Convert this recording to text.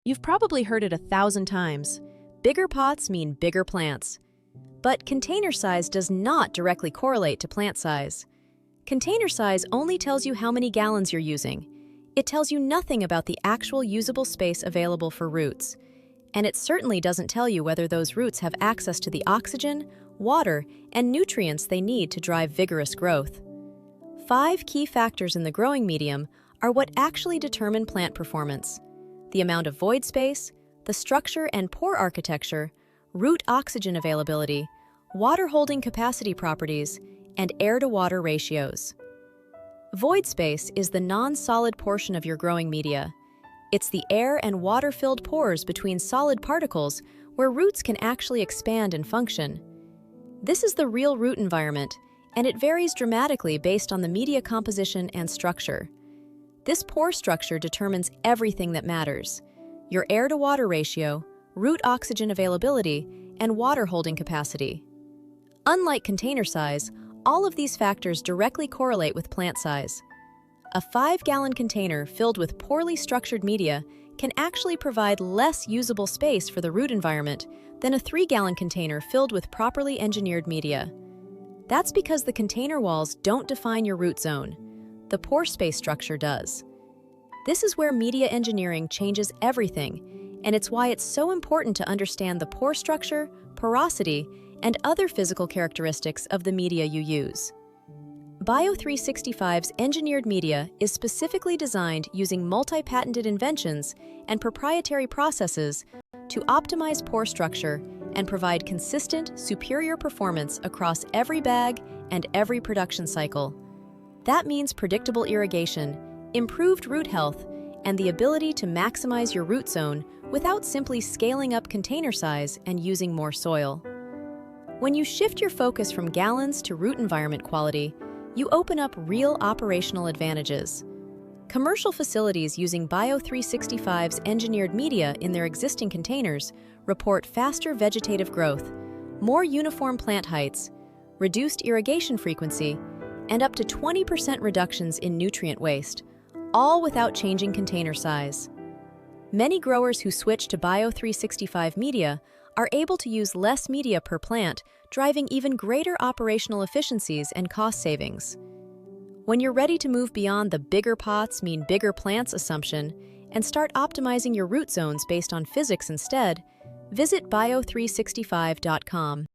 You've probably heard it 1,000 times. Bigger pots mean bigger plants. But container size does not directly correlate to plant size. Container size only tells you how many gallons you're using. It tells you nothing about the actual usable space available for roots. And it certainly doesn't tell you whether those roots have access to the oxygen, water, and nutrients they need to drive vigorous growth. 5 key factors in the growing medium are what actually determine plant performance: the amount of void space, the structure and pore architecture, root oxygen availability, water holding capacity properties, and air-to-water ratios. Void space is the non-solid portion of your growing media. It's the air and water-filled pores between solid particles where roots can actually expand and function. This is the real root environment, and it varies dramatically based on the media composition and structure. This pore structure determines everything that matters: your air-to-water ratio, root oxygen availability, and water holding capacity. Unlike container size, all of these factors directly correlate with plant size. A 5-gallon container filled with poorly structured media can actually provide less usable space for the root environment than a 3-gallon container filled with properly engineered media. That's because the container walls don't define your root zone. The pore space structure does. This is where media engineering changes everything, and it's why it's so important to understand the pore structure, porosity, and other physical characteristics of the media you use. Bio365's engineered media is specifically designed using multi-patented inventions and proprietary processes to optimize pore structure and provide consistent, superior performance across every bag and every production cycle. That means predictable irrigation, improved root health, and the ability to maximize your root zone without simply scaling up container size and using more soil. When you shift your focus from gallons to root environment quality, you open up real operational advantages. Commercial facilities using Bio365's engineered media in their existing containers report faster vegetative growth, more uniform plant heights, reduced irrigation frequency, and up to 20% reductions in nutrient waste, all without changing container size. Many growers who switch to Bio365 media are able to use less media per plant, driving even greater operational efficiencies and cost savings. When you're ready to move beyond the bigger pots mean bigger plants assumption and start optimizing your root zones based on physics instead, visit bio365.com.